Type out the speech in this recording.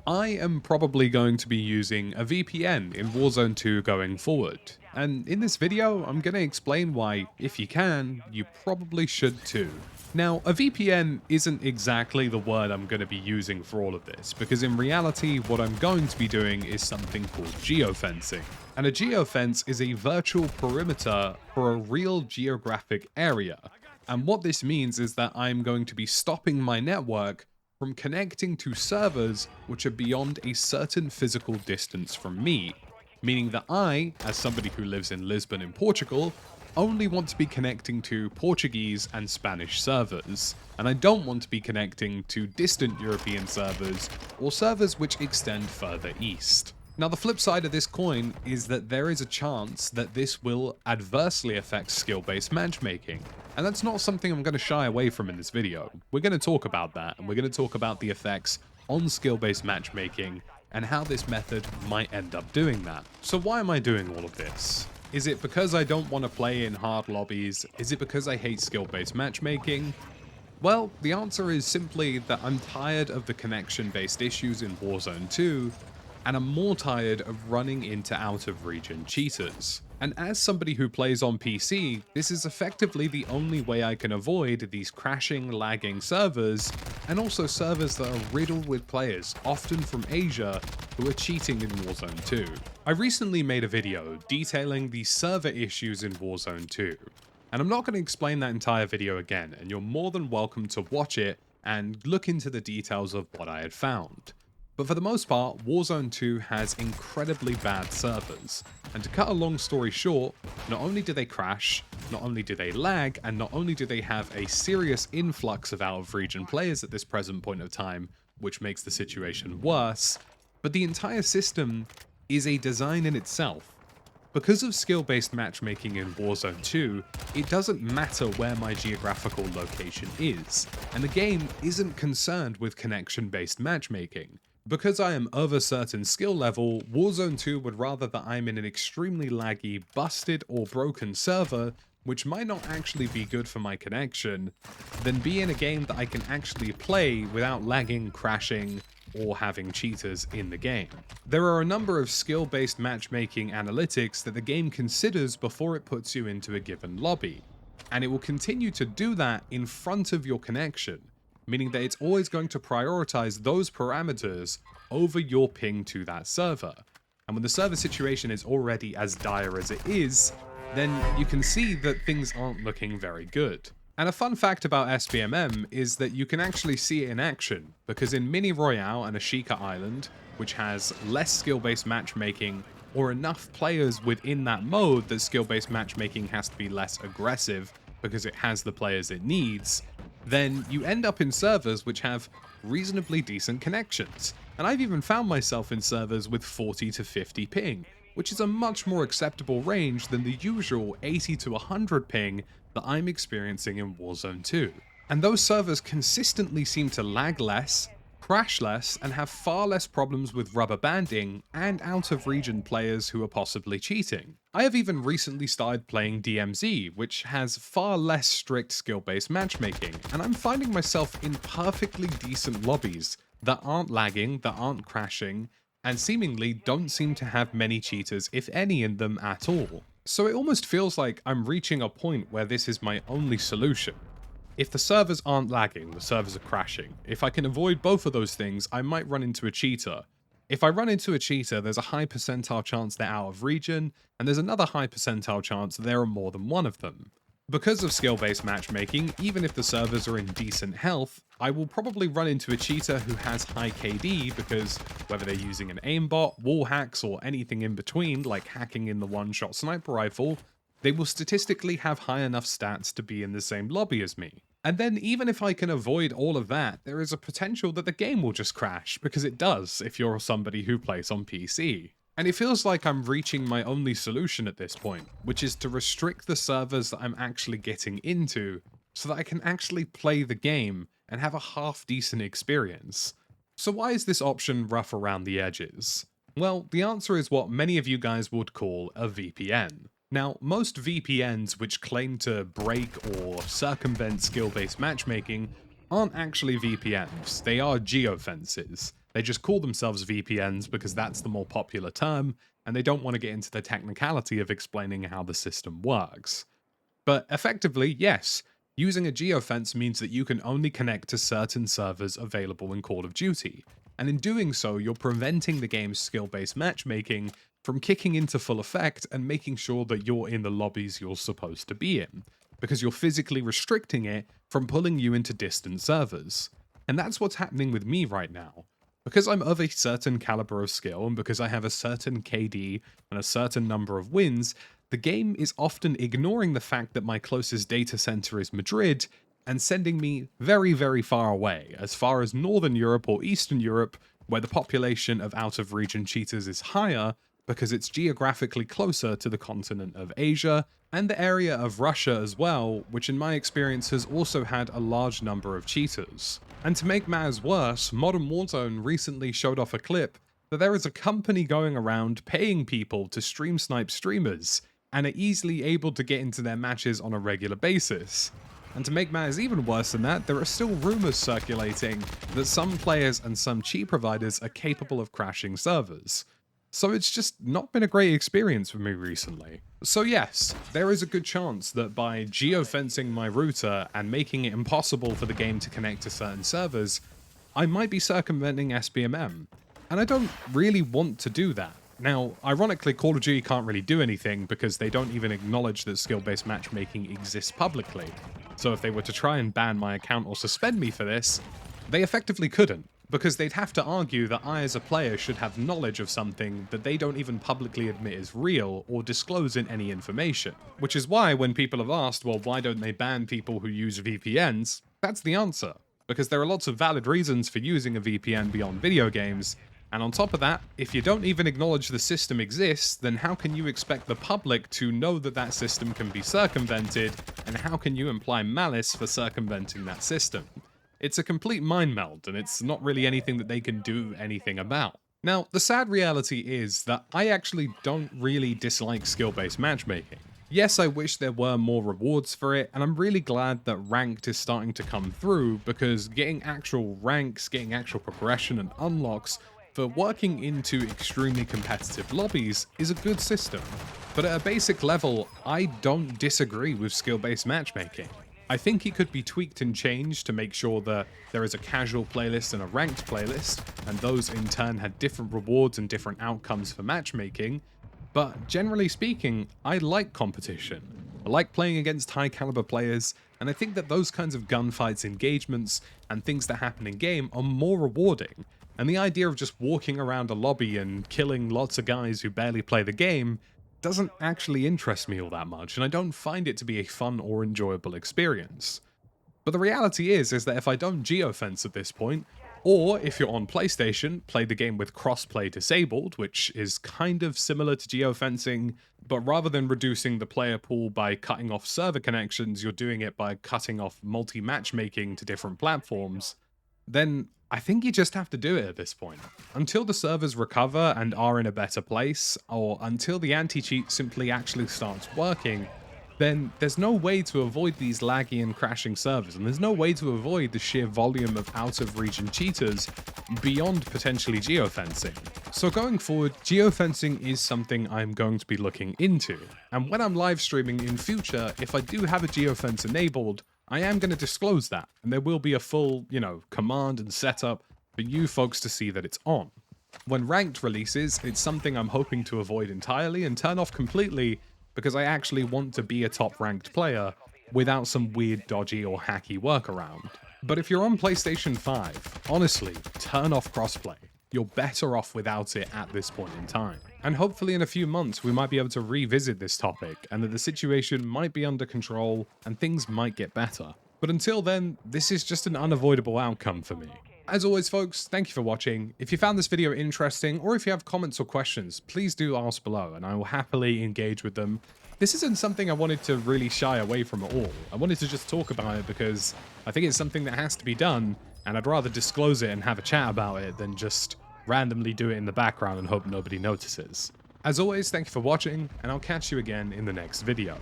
I am probably going to be using a VPN in Warzone 2 going forward, and in this video I'm going to explain why, if you can, you probably should too. Now, a VPN isn't exactly the word I'm going to be using for all of this, because in reality what I'm going to be doing is something called geofencing. And a geofence is a virtual perimeter for a real geographic area. And what this means is that I'm going to be stopping my network from connecting to servers which are beyond a certain physical distance from me, meaning that I, as somebody who lives in Lisbon in Portugal, only want to be connecting to Portuguese and Spanish servers, and I don't want to be connecting to distant European servers or servers which extend further east. Now, the flip side of this coin is that there is a chance that this will adversely affect skill-based matchmaking, and that's not something I'm going to shy away from in this video. We're going to talk about that, and we're going to talk about the effects on skill-based matchmaking and how this method might end up doing that. So why am I doing all of this? Is it because I don't want to play in hard lobbies? Is it because I hate skill-based matchmaking? Well, the answer is simply that I'm tired of the connection-based issues in Warzone 2, and I'm more tired of running into out-of-region cheaters. And as somebody who plays on PC, this is effectively the only way I can avoid these crashing, lagging servers, and also servers that are riddled with players, often from Asia, who are cheating in Warzone 2. I recently made a video detailing the server issues in Warzone 2, and I'm not going to explain that entire video again, and you're more than welcome to watch it and look into the details of what I had found. But for the most part, Warzone 2 has incredibly bad servers, and to cut a long story short, not only do they crash, not only do they lag, and not only do they have a serious influx of out-of-region players at this present point of time, which makes the situation worse, but the entire system is a design in itself. Because of skill-based matchmaking in Warzone 2, it doesn't matter where my geographical location is, and the game isn't concerned with connection-based matchmaking. Because I am of a certain skill level, Warzone 2 would rather that I'm in an extremely laggy, busted or broken server, which might not actually be good for my connection, than be in a game that I can actually play without lagging, crashing, or having cheaters in the game. There are a number of skill-based matchmaking analytics that the game considers before it puts you into a given lobby, and it will continue to do that in front of your connection, meaning that it's always going to prioritize those parameters over your ping to that server. And when the server situation is already as dire as it is, then you can see that things aren't looking very good. And a fun fact about SBMM is that you can actually see it in action, because in Mini Royale and Ashika Island, which has less skill-based matchmaking, or enough players within that mode that skill-based matchmaking has to be less aggressive because it has the players it needs, then you end up in servers which have reasonably decent connections. And I've even found myself in servers with 40 to 50 ping, which is a much more acceptable range than the usual 80 to 100 ping that I'm experiencing in Warzone 2. And those servers consistently seem to lag less, crash less, and have far less problems with rubber banding and out-of-region players who are possibly cheating. I have even recently started playing DMZ, which has far less strict skill-based matchmaking, and I'm finding myself in perfectly decent lobbies that aren't lagging, that aren't crashing, and seemingly don't seem to have many cheaters, if any, in them at all. So it almost feels like I'm reaching a point where this is my only solution. If the servers aren't lagging, the servers are crashing. If I can avoid both of those things, I might run into a cheater. If I run into a cheater, there's a high percentile chance they're out of region, and there's another high percentile chance there are more than one of them. Because of skill-based matchmaking, even if the servers are in decent health, I will probably run into a cheater who has high KD because whether they're using an aimbot, wall hacks, or anything in between, like hacking in the one-shot sniper rifle, they will statistically have high enough stats to be in the same lobby as me. And then even if I can avoid all of that, there is a potential that the game will just crash, because it does if you're somebody who plays on PC. And it feels like I'm reaching my only solution at this point, which is to restrict the servers that I'm actually getting into so that I can actually play the game and have a half-decent experience. So why is this option rough around the edges? Well, the answer is what many of you guys would call a VPN. Now, most VPNs which claim to break or circumvent skill-based matchmaking aren't actually VPNs, they are geofences. They just call themselves VPNs because that's the more popular term, and they don't want to get into the technicality of explaining how the system works. But effectively, yes, using a geofence means that you can only connect to certain servers available in Call of Duty, and in doing so, you're preventing the game's skill-based matchmaking from kicking into full effect and making sure that you're in the lobbies you're supposed to be in, because you're physically restricting it from pulling you into distant servers. And that's what's happening with me right now. Because I'm of a certain caliber of skill, and because I have a certain KD and a certain number of wins, the game is often ignoring the fact that my closest data center is Madrid and sending me very, very far away, as far as Northern Europe or Eastern Europe, where the population of out-of-region cheaters is higher because it's geographically closer to the continent of Asia, and the area of Russia as well, which in my experience has also had a large number of cheaters. And to make matters worse, Modern Warzone recently showed off a clip that there is a company going around paying people to stream snipe streamers, and are easily able to get into their matches on a regular basis. And to make matters even worse than that, there are still rumors circulating that some players and some cheat providers are capable of crashing servers. So it's just not been a great experience for me recently. So yes, there is a good chance that by geofencing my router and making it impossible for the game to connect to certain servers, I might be circumventing SBMM. And I don't really want to do that. Now, ironically, Call of Duty can't really do anything because they don't even acknowledge that skill-based matchmaking exists publicly. So if they were to try and ban my account or suspend me for this, they effectively couldn't, because they'd have to argue that I as a player should have knowledge of something that they don't even publicly admit is real or disclose in any information. Which is why when people have asked, well, why don't they ban people who use VPNs? That's the answer. Because there are lots of valid reasons for using a VPN beyond video games, and on top of that, if you don't even acknowledge the system exists, then how can you expect the public to know that that system can be circumvented, and how can you imply malice for circumventing that system? It's a complete mind meld, and it's not really anything that they can do anything about. Now, the sad reality is that I actually don't really dislike skill-based matchmaking. Yes, I wish there were more rewards for it, and I'm really glad that ranked is starting to come through, because getting actual ranks, getting actual progression and unlocks for working into extremely competitive lobbies is a good system. But at a basic level, I don't disagree with skill-based matchmaking. I think it could be tweaked and changed to make sure that there is a casual playlist and a ranked playlist, and those in turn had different rewards and different outcomes for matchmaking. But generally speaking, I like competition. I like playing against high caliber players, and I think that those kinds of gunfights, engagements, and things that happen in game are more rewarding. And the idea of just walking around a lobby and killing lots of guys who barely play the game doesn't actually interest me all that much, and I don't find it to be a fun or enjoyable experience. But the reality is that if I don't geofence at this point, or if you're on PlayStation, play the game with crossplay disabled, which is kind of similar to geofencing, but rather than reducing the player pool by cutting off server connections, you're doing it by cutting off multi-matchmaking to different platforms, then I think you just have to do it at this point. Until the servers recover and are in a better place, or until the anti-cheat simply actually starts working, then there's no way to avoid these laggy and crashing servers, and there's no way to avoid the sheer volume of out-of-region cheaters beyond potentially geofencing. So going forward, geofencing is something I'm going to be looking into, and when I'm live streaming in future, if I do have a geofence enabled, I am going to disclose that, and there will be a full, command and setup for you folks to see that it's on. When ranked releases, it's something I'm hoping to avoid entirely and turn off completely, because I actually want to be a top ranked player without some weird, dodgy or hacky workaround. But if you're on PlayStation 5, honestly, turn off crossplay. You're better off without it at this point in time. And hopefully in a few months we might be able to revisit this topic, and that the situation might be under control and things might get better. But until then, this is just an unavoidable outcome for me. As always folks, thank you for watching. If you found this video interesting, or if you have comments or questions, please do ask below and I will happily engage with them. This isn't something I wanted to really shy away from at all. I wanted to just talk about it because I think it's something that has to be done, and I'd rather disclose it and have a chat about it than just randomly do it in the background and hope nobody notices. As always, thank you for watching, and I'll catch you again in the next video.